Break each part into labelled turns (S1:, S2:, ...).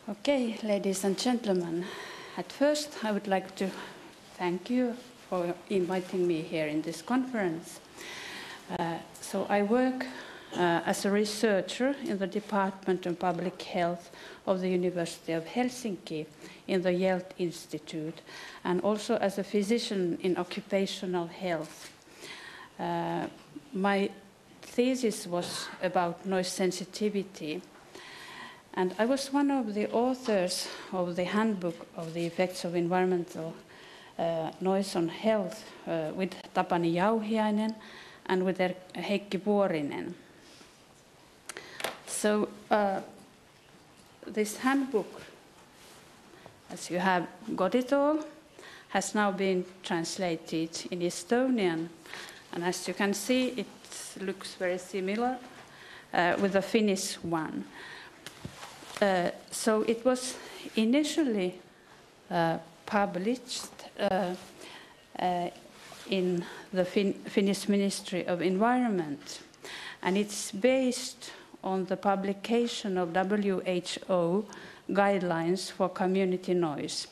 S1: Okay, ladies and gentlemen, at first I would like to thank you for inviting me here in this conference. So I work as a researcher in the Department of Public Health of the University of Helsinki in the Hjelt'i Institute, and also as a physician in occupational health. My thesis was about noise sensitivity, and I was one of the authors of the handbook of the effects of environmental noise on health with Tapani Jauhiainen and with Heikki Vuorinen. So this handbook, as you have got it all, has now been translated in Estonian, and as you can see, it looks very similar with the Finnish one. So it was initially published in the Finnish Ministry of Environment, and it's based on the publication of WHO guidelines for community noise.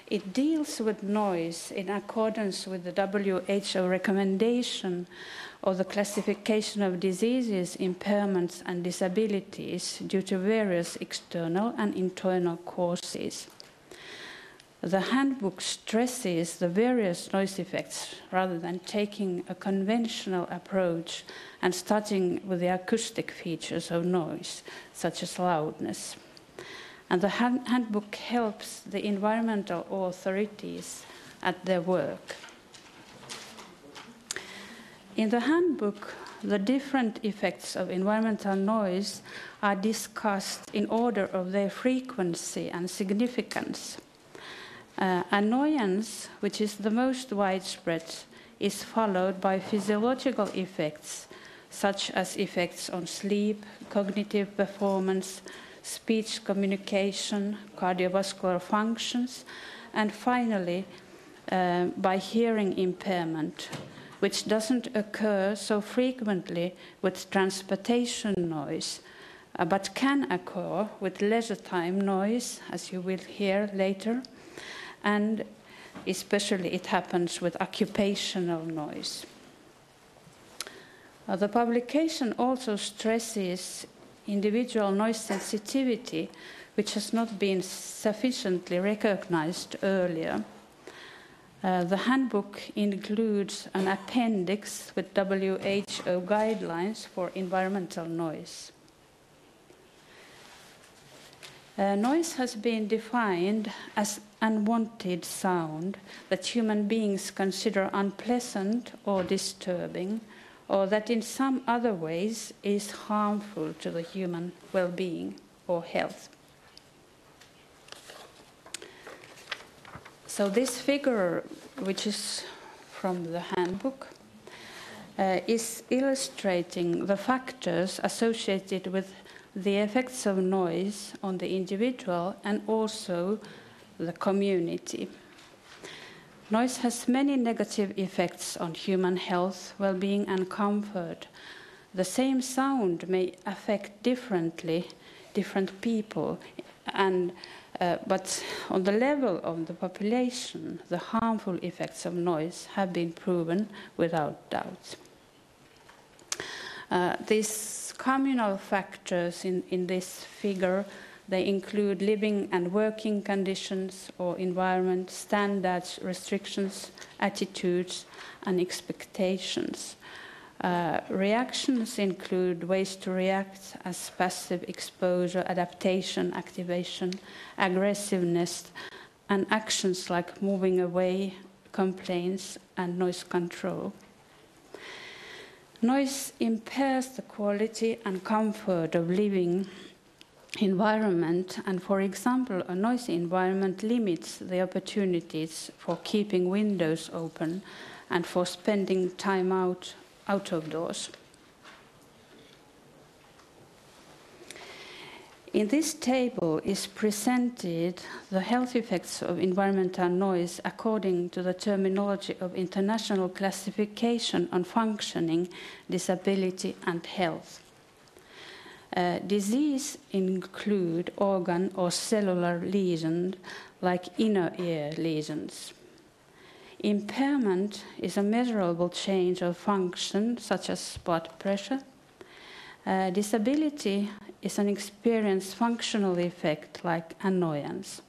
S1: It deals with noise in accordance with the WHO recommendation of the classification of diseases, impairments, and disabilities due to various external and internal causes. The handbook stresses the various noise effects rather than taking a conventional approach and starting with the acoustic features of noise, such as loudness. And the handbook helps the environmental authorities at their work. In the handbook, the different effects of environmental noise are discussed in order of their frequency and significance. Annoyance, which is the most widespread, is followed by physiological effects, such as effects on sleep, cognitive performance, speech communication, cardiovascular functions, and finally by hearing impairment, which doesn't occur so frequently with transportation noise, but can occur with leisure time noise, as you will hear later, and especially it happens with occupational noise. The publication also stresses individual noise sensitivity, which has not been sufficiently recognized earlier. The handbook includes an appendix with WHO guidelines for environmental noise. Noise has been defined as unwanted sound that human beings consider unpleasant or disturbing, or that in some other ways is harmful to the human well-being or health. So this figure, which is from the handbook, is illustrating the factors associated with the effects of noise on the individual and also the community. Noise has many negative effects on human health, well-being, and comfort. The same sound may affect differently different people, but on the level of the population, the harmful effects of noise have been proven without doubt. These communal factors in this figure, they include living and working conditions or environment, standards, restrictions, attitudes, and expectations. Reactions include ways to react as passive exposure, adaptation, activation, aggressiveness, and actions like moving away, complaints, and noise control. Noise impairs the quality and comfort of living environment, and for example, a noisy environment limits the opportunities for keeping windows open and for spending time out of doors. In this table is presented the health effects of environmental noise according to the terminology of International Classification on Functioning, Disability and Health. Disease include organ or cellular lesions like inner ear lesions. Impairment is a measurable change of function such as blood pressure. Disability is an experienced functional effect like annoyance.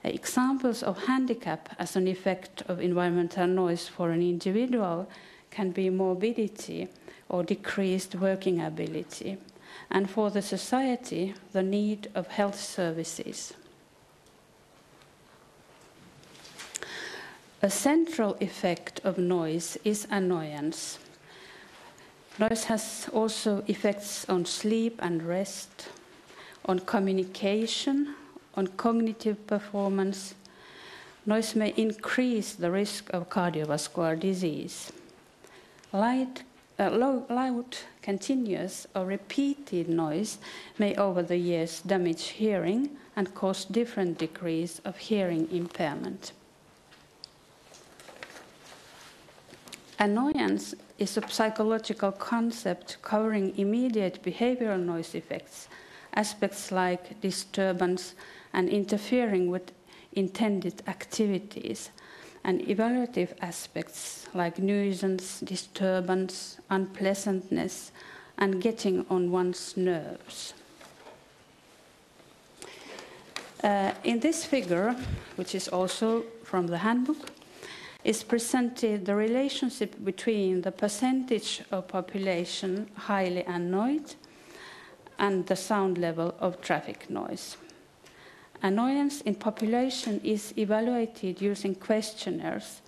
S1: Examples of handicap as an effect of environmental noise for an individual can be morbidity or decreased working ability, and for the society, the need of health services. A central effect of noise is annoyance. Noise has also effects on sleep and rest, on communication, on cognitive performance. Noise may increase the risk of cardiovascular disease. Loud, continuous or repeated noise may over the years damage hearing and cause different degrees of hearing impairment. Annoyance is a psychological concept covering immediate behavioral noise effects, aspects like disturbance and interfering with intended activities, and evaluative aspects like nuisance, disturbance, unpleasantness, and getting on one's nerves. In this figure, which is also from the handbook, is presented the relationship between the percentage of population highly annoyed and the sound level of traffic noise. Annoyance in population is evaluated using questionnaires.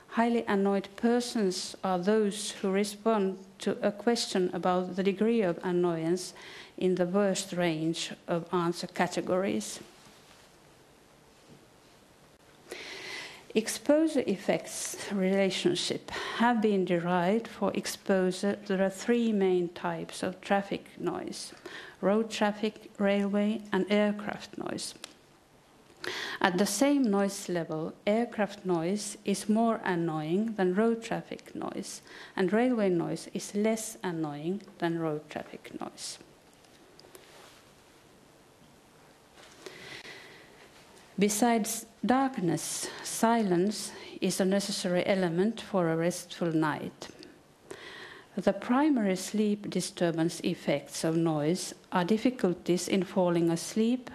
S1: Highly annoyed persons are those who respond to a question about the degree of annoyance in the worst range of answer categories. Exposure effects relationship have been derived for exposure. There are three main types of traffic noise: road traffic, railway, and aircraft noise. At the same noise level, aircraft noise is more annoying than road traffic noise, and railway noise is less annoying than road traffic noise. Besides darkness, silence is a necessary element for a restful night. The primary sleep disturbance effects of noise are difficulties in falling asleep,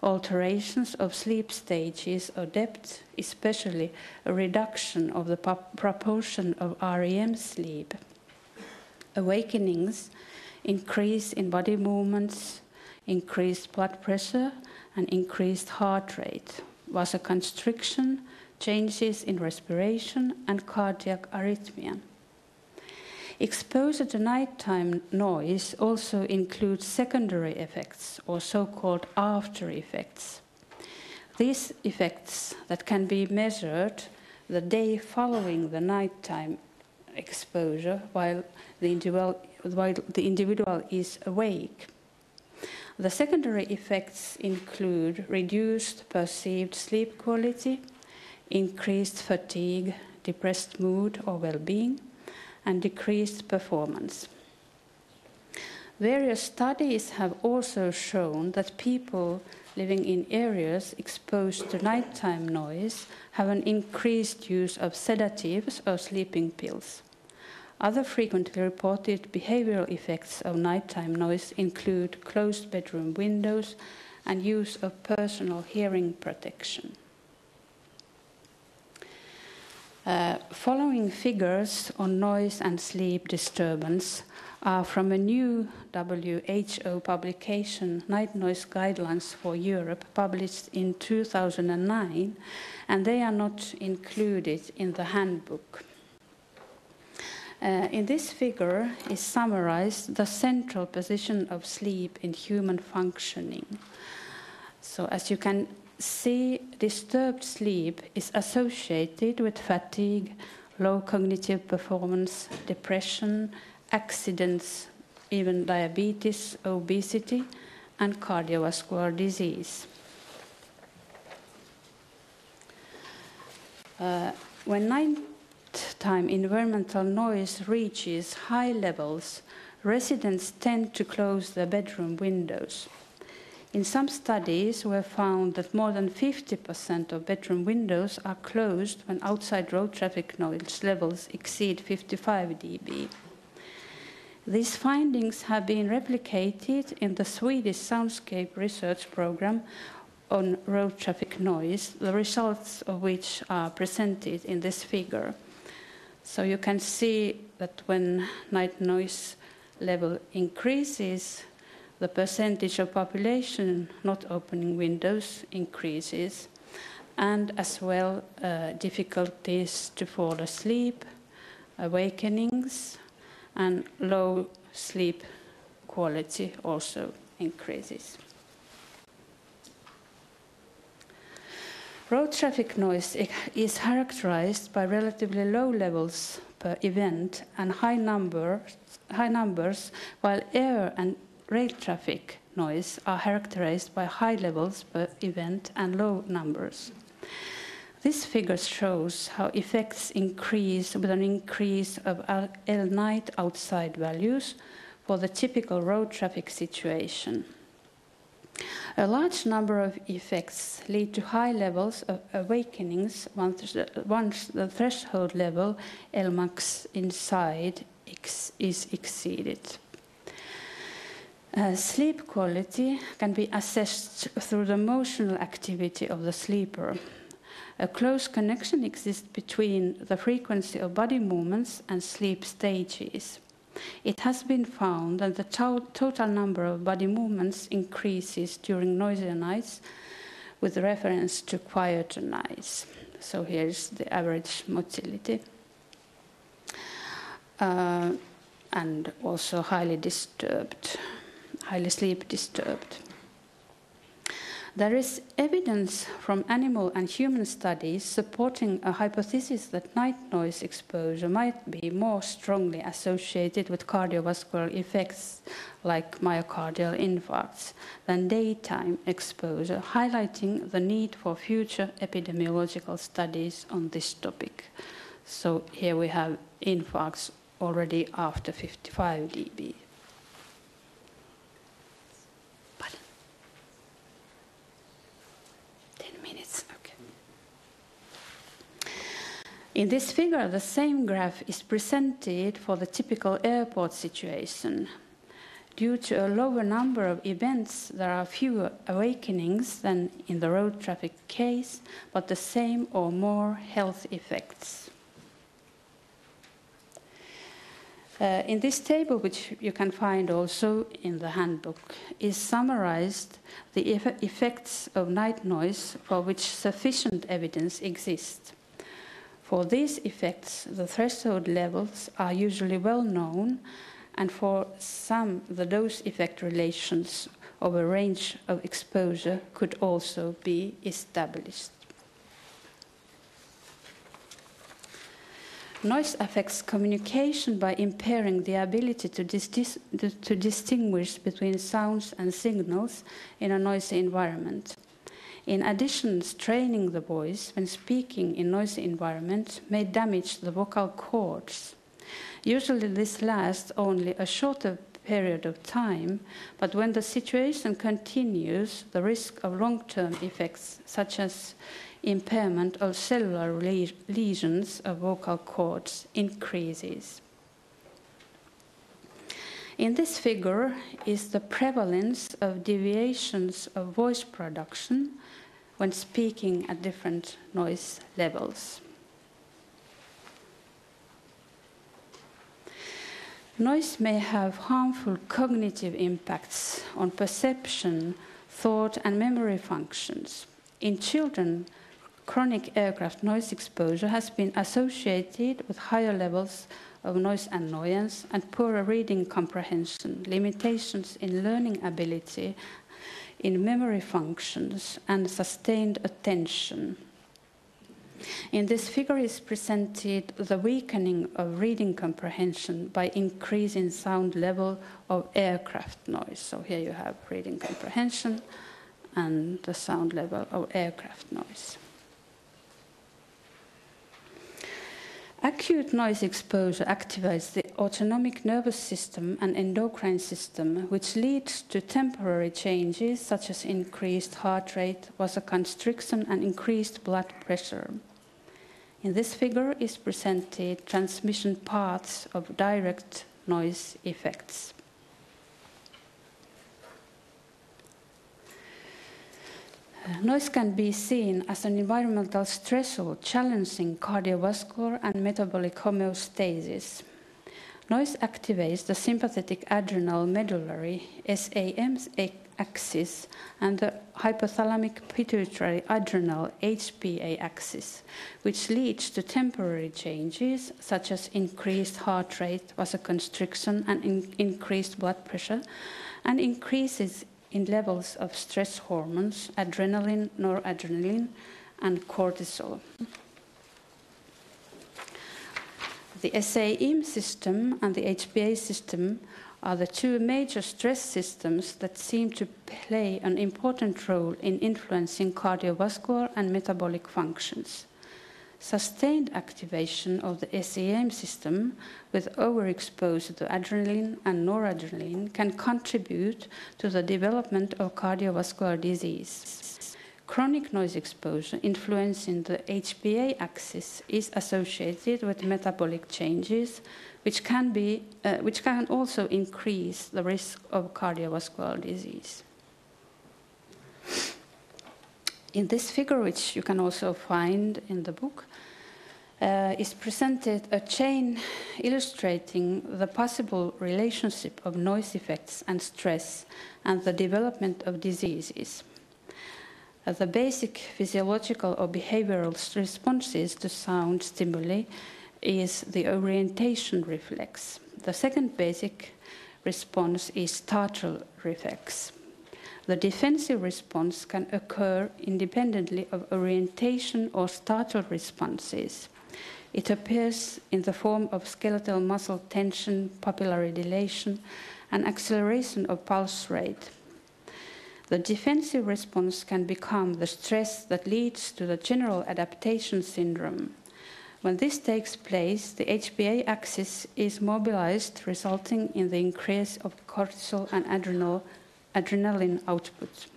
S1: alterations of sleep stages or depth, especially a reduction of the proportion of REM sleep, awakenings, increase in body movements, increased blood pressure, and increased heart rate, vasoconstriction, changes in respiration, and cardiac arrhythmia. Exposure to nighttime noise also includes secondary effects, or so-called after effects. These effects that can be measured the day following the nighttime exposure while the individual is awake. The secondary effects include reduced perceived sleep quality, increased fatigue, depressed mood or well-being, and decreased performance. Various studies have also shown that people living in areas exposed to nighttime noise have an increased use of sedatives or sleeping pills. Other frequently reported behavioral effects of nighttime noise include closed bedroom windows and use of personal hearing protection. Following figures on noise and sleep disturbance are from a new WHO publication, Night Noise Guidelines for Europe, published in 2009, and they are not included in the handbook. In this figure is summarized the central position of sleep in human functioning. So as you can see, disturbed sleep is associated with fatigue, low cognitive performance, depression, accidents, even diabetes, obesity, and cardiovascular disease. When nighttime environmental noise reaches high levels, residents tend to close their bedroom windows. In some studies, we have found that more than 50% of bedroom windows are closed when outside road traffic noise levels exceed 55 dB. These findings have been replicated in the Swedish Soundscape research program on road traffic noise, the results of which are presented in this figure. So you can see that when night noise level increases, the percentage of population not opening windows increases, and as well difficulties to fall asleep, awakenings, and low sleep quality also increases. Road traffic noise is characterized by relatively low levels per event and high numbers, while air and rail traffic noise are characterized by high levels per event and low numbers. This figure shows how effects increase with an increase of L night outside values for the typical road traffic situation. A large number of effects lead to high levels of awakenings once the threshold level L max inside is exceeded. Sleep quality can be assessed through the emotional activity of the sleeper. A close connection exists between the frequency of body movements and sleep stages. It has been found that the total number of body movements increases during noisier nights with reference to quieter nights. So here's the average motility. And also highly sleep disturbed. There is evidence from animal and human studies supporting a hypothesis that night noise exposure might be more strongly associated with cardiovascular effects like myocardial infarcts than daytime exposure, highlighting the need for future epidemiological studies on this topic. So here we have infarcts already after 55 dB. 10 minutes, okay. In this figure, the same graph is presented for the typical airport situation. Due to a lower number of events, there are fewer awakenings than in the road traffic case, but the same or more health effects. In this table, which you can find also in the handbook, is summarized the effects of night noise for which sufficient evidence exists. For these effects, the threshold levels are usually well known, and for some, the dose-effect relations of a range of exposure could also be established. Noise affects communication by impairing the ability to distinguish between sounds and signals in a noisy environment. In addition, straining the voice when speaking in noisy environments may damage the vocal cords. Usually this lasts only a shorter period of time, but when the situation continues, the risk of long-term effects, such as impairment of cellular lesions of vocal cords, increases. In this figure is the prevalence of deviations of voice production when speaking at different noise levels. Noise may have harmful cognitive impacts on perception, thought, and memory functions. In children, chronic aircraft noise exposure has been associated with higher levels of noise annoyance and poorer reading comprehension, limitations in learning ability, in memory functions, and sustained attention. In this figure is presented the weakening of reading comprehension by increasing sound level of aircraft noise. So here you have reading comprehension and the sound level of aircraft noise. Acute noise exposure activates the autonomic nervous system and endocrine system, which leads to temporary changes such as increased heart rate, vasoconstriction, and increased blood pressure. In this figure is presented transmission paths of direct noise effects. Noise can be seen as an environmental stressor challenging cardiovascular and metabolic homeostasis. Noise activates the sympathetic adrenal medullary SAM axis and the hypothalamic pituitary adrenal HPA axis, which leads to temporary changes such as increased heart rate, vasoconstriction, and increased blood pressure, and increases in levels of stress hormones, adrenaline, noradrenaline, and cortisol. The SAM system and the HPA system are the two major stress systems that seem to play an important role in influencing cardiovascular and metabolic functions. Sustained activation of the SAM system with overexposure to adrenaline and noradrenaline can contribute to the development of cardiovascular disease. Chronic noise exposure influencing the HPA axis is associated with metabolic changes, which can also increase the risk of cardiovascular disease. In this figure, which you can also find in the book, is presented a chain illustrating the possible relationship of noise effects and stress and the development of diseases. The basic physiological or behavioral responses to sound stimuli is the orientation reflex. The second basic response is startle reflex. The defensive response can occur independently of orientation or startle responses. It appears in the form of skeletal muscle tension, pupillary dilation, and acceleration of pulse rate. The defensive response can become the stress that leads to the general adaptation syndrome. When this takes place, the HPA axis is mobilized, resulting in the increase of cortisol and adrenaline output.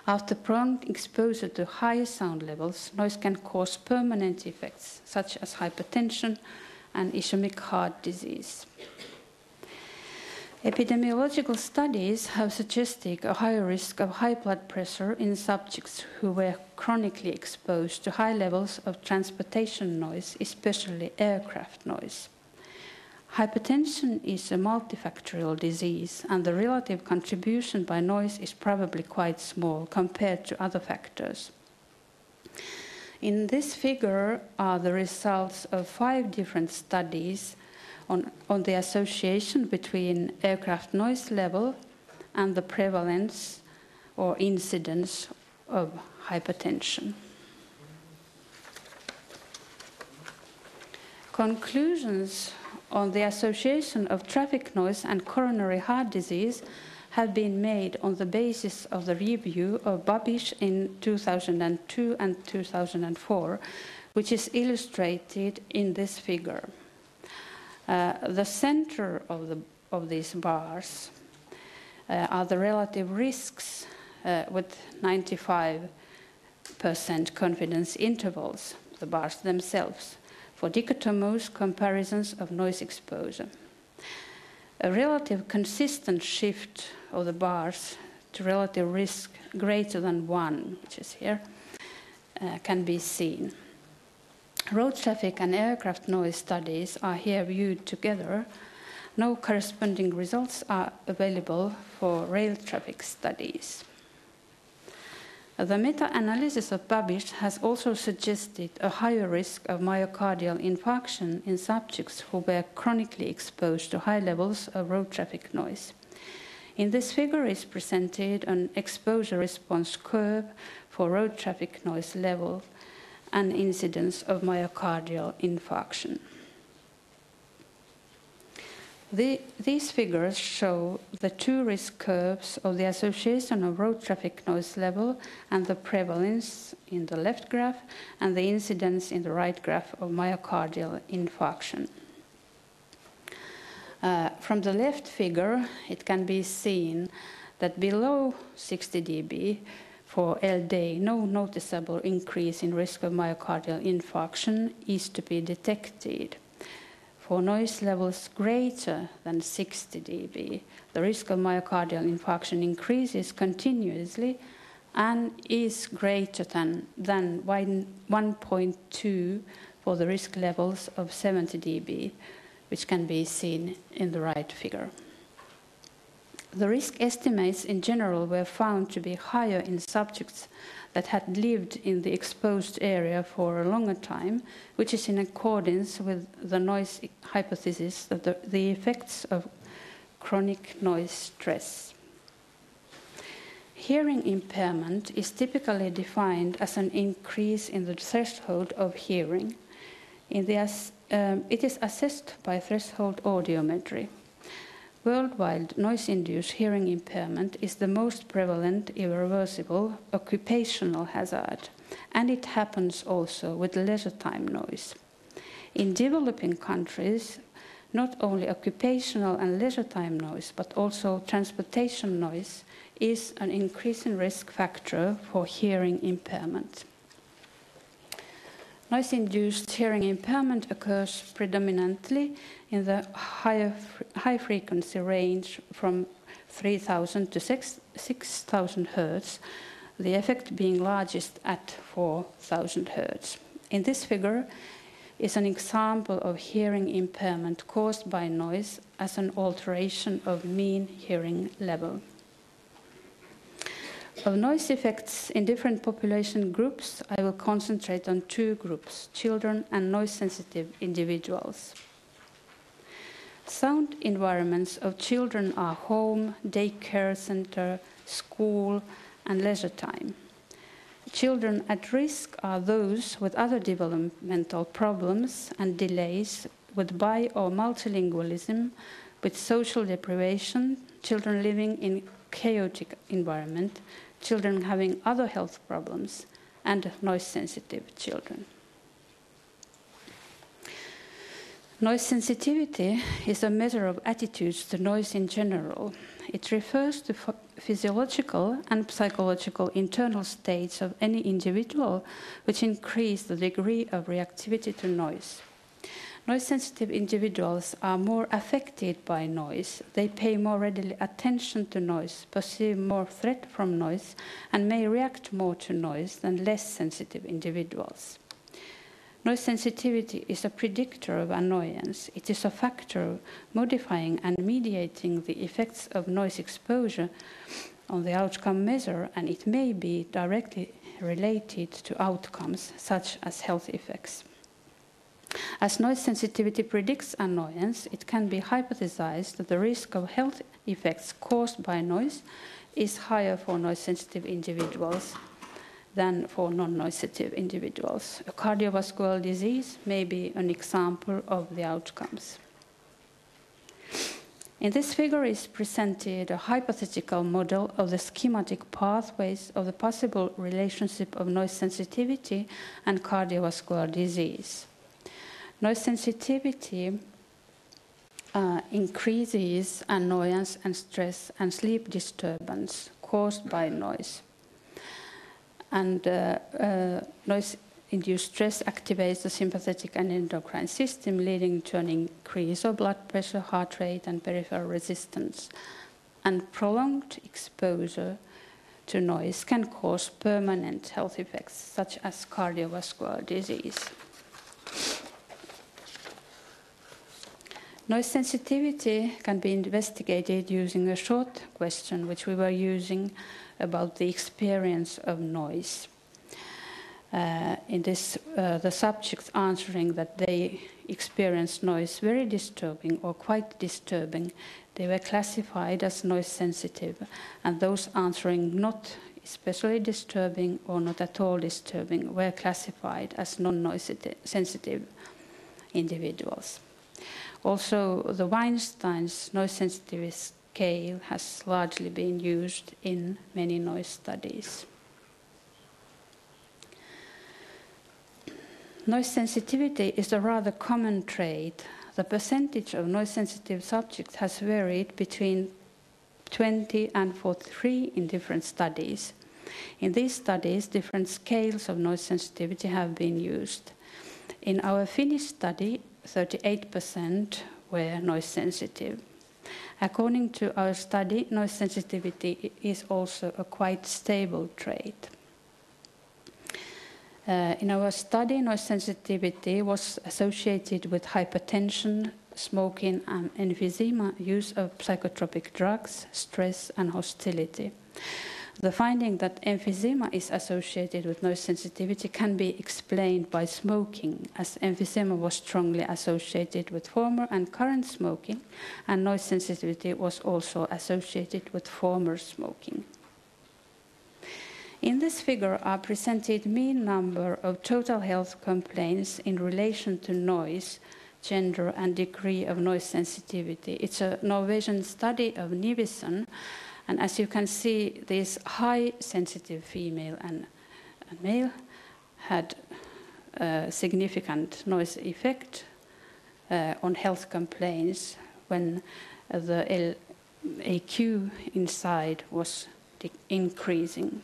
S1: After prolonged exposure to higher sound levels, noise can cause permanent effects such as hypertension and ischemic heart disease. Epidemiological studies have suggested a higher risk of high blood pressure in subjects who were chronically exposed to high levels of transportation noise, especially aircraft noise. Hypertension is a multifactorial disease, and the relative contribution by noise is probably quite small compared to other factors. In this figure are the results of 5 different studies on the association between aircraft noise level and the prevalence or incidence of hypertension. Conclusions on the association of traffic noise and coronary heart disease have been made on the basis of the review of Babiš in 2002 and 2004, which is illustrated in this figure. The center of these bars are the relative risks with 95% confidence intervals, the bars themselves, for dichotomous comparisons of noise exposure. A relative consistent shift of the bars to relative risk greater than 1, which is here, can be seen. Road traffic and aircraft noise studies are here viewed together. No corresponding results are available for rail traffic studies. The meta-analysis of Babiš has also suggested a higher risk of myocardial infarction in subjects who were chronically exposed to high levels of road traffic noise. In this figure is presented an exposure response curve for road traffic noise level and incidence of myocardial infarction. These figures show the two risk curves of the association of road traffic noise level and the prevalence in the left graph and the incidence in the right graph of myocardial infarction. From the left figure, it can be seen that below 60 dB for LD, no noticeable increase in risk of myocardial infarction is to be detected. For noise levels greater than 60 dB, the risk of myocardial infarction increases continuously and is greater than 1.2 for the risk levels of 70 dB, which can be seen in the right figure. The risk estimates in general were found to be higher in subjects that had lived in the exposed area for a longer time, which is in accordance with the noise hypothesis that the effects of chronic noise stress. Hearing impairment is typically defined as an increase in the threshold of hearing. It is assessed by threshold audiometry. Worldwide, noise-induced hearing impairment is the most prevalent, irreversible occupational hazard, and it happens also with leisure time noise. In developing countries, not only occupational and leisure time noise, but also transportation noise is an increasing risk factor for hearing impairment. Noise-induced hearing impairment occurs predominantly in the high-frequency range from 3,000 to 6,000 Hz, the effect being largest at 4,000 Hz. In this figure is an example of hearing impairment caused by noise as an alteration of mean hearing level. Of noise effects in different population groups, I will concentrate on two groups, children and noise-sensitive individuals. Sound environments of children are home, daycare center, school, and leisure time. Children at risk are those with other developmental problems and delays, with bi- or multilingualism, with social deprivation, children living in chaotic environment, children having other health problems, and noise-sensitive children. Noise sensitivity is a measure of attitudes to noise in general. It refers to physiological and psychological internal states of any individual which increase the degree of reactivity to noise. Noise-sensitive individuals are more affected by noise. They pay more readily attention to noise, perceive more threat from noise, and may react more to noise than less sensitive individuals. Noise sensitivity is a predictor of annoyance. It is a factor modifying and mediating the effects of noise exposure on the outcome measure, and it may be directly related to outcomes such as health effects. As noise sensitivity predicts annoyance, it can be hypothesized that the risk of health effects caused by noise is higher for noise-sensitive individuals than for non-noise-sensitive individuals. A cardiovascular disease may be an example of the outcomes. In this figure is presented a hypothetical model of the schematic pathways of the possible relationship of noise sensitivity and cardiovascular disease. Noise sensitivity increases annoyance and stress and sleep disturbance caused by noise. And noise-induced stress activates the sympathetic and endocrine system, leading to an increase of blood pressure, heart rate, and peripheral resistance. And prolonged exposure to noise can cause permanent health effects, such as cardiovascular disease. Noise sensitivity can be investigated using a short question, which we were using about the experience of noise. In this, the subjects answering that they experienced noise very disturbing or quite disturbing, they were classified as noise sensitive, and those answering not especially disturbing or not at all disturbing were classified as non-noise sensitive individuals. Also, the Weinstein's noise sensitivity scale has largely been used in many noise studies. Noise sensitivity is a rather common trait. The percentage of noise-sensitive subjects has varied between 20 and 43 in different studies. In these studies, different scales of noise sensitivity have been used. In our Finnish study, 38% were noise sensitive. According to our study, noise sensitivity is also a quite stable trait. In our study, noise sensitivity was associated with hypertension, smoking, and emphysema, use of psychotropic drugs, stress, and hostility. The finding that emphysema is associated with noise sensitivity can be explained by smoking, as emphysema was strongly associated with former and current smoking, and noise sensitivity was also associated with former smoking. In this figure are presented mean number of total health complaints in relation to noise, gender, and degree of noise sensitivity. It's a Norwegian study of Nivison, and as you can see, this high sensitive female and male had a significant noise effect on health complaints when the AQ inside was increasing.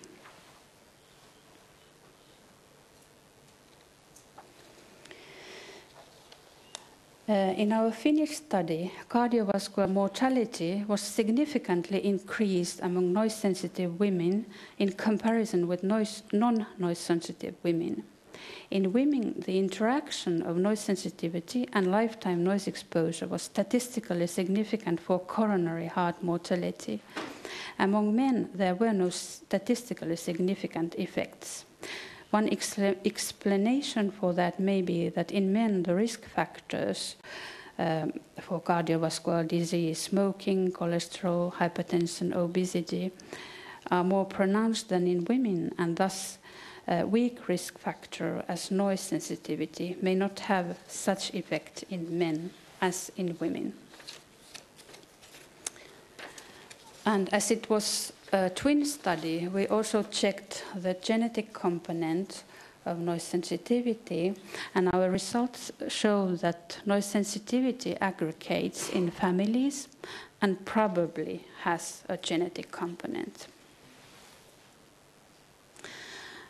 S1: In our Finnish study, cardiovascular mortality was significantly increased among noise-sensitive women in comparison with non-noise-sensitive women. In women, the interaction of noise sensitivity and lifetime noise exposure was statistically significant for coronary heart mortality. Among men, there were no statistically significant effects. One explanation for that may be that in men, the risk factors for cardiovascular disease, smoking, cholesterol, hypertension, obesity, are more pronounced than in women, and thus a weak risk factor as noise sensitivity may not have such effect in men as in women. And as it was a twin study, we also checked the genetic component of noise sensitivity, and our results show that noise sensitivity aggregates in families and probably has a genetic component.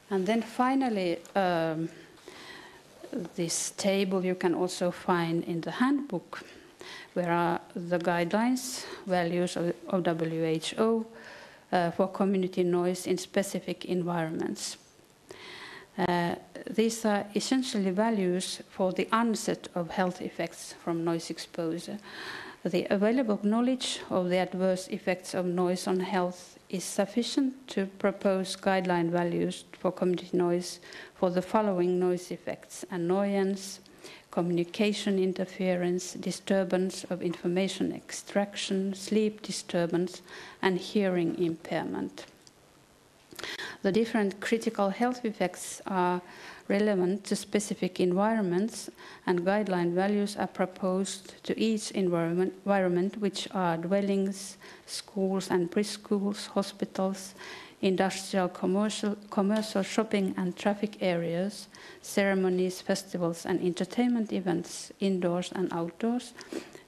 S1: And then finally, this table you can also find in the handbook, where are the guidelines, values of WHO for community noise in specific environments. These are essentially values for the onset of health effects from noise exposure. The available knowledge of the adverse effects of noise on health is sufficient to propose guideline values for community noise for the following noise effects: annoyance, communication interference, disturbance of information extraction, sleep disturbance, and hearing impairment. The different critical health effects are relevant to specific environments, and guideline values are proposed to each environment, which are dwellings, schools and preschools, hospitals, industrial, commercial, shopping and traffic areas, ceremonies, festivals and entertainment events, indoors and outdoors,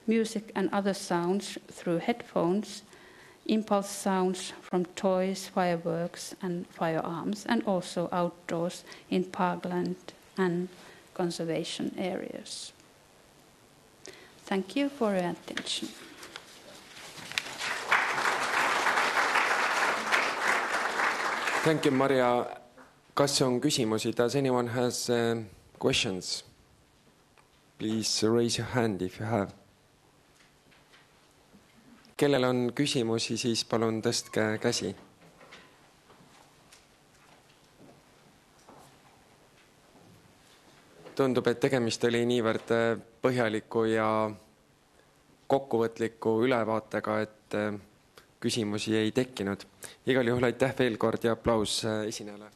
S1: music and other sounds through headphones, impulse sounds from toys, fireworks and firearms, and also outdoors in parkland and conservation areas. Thank you for your attention.
S2: Thank you, Marja. Kas on küsimusi? Does anyone has questions? Please raise your hand if you have. Kellel on küsimusi, siis palun tõstke käsi. Tundub, et tegemist oli niivõrd põhjaliku ja kokkuvõtliku ülevaatega, et küsimusi ei tekkinud. Igal juhul aitäh veel kord ja aplaus esinejale.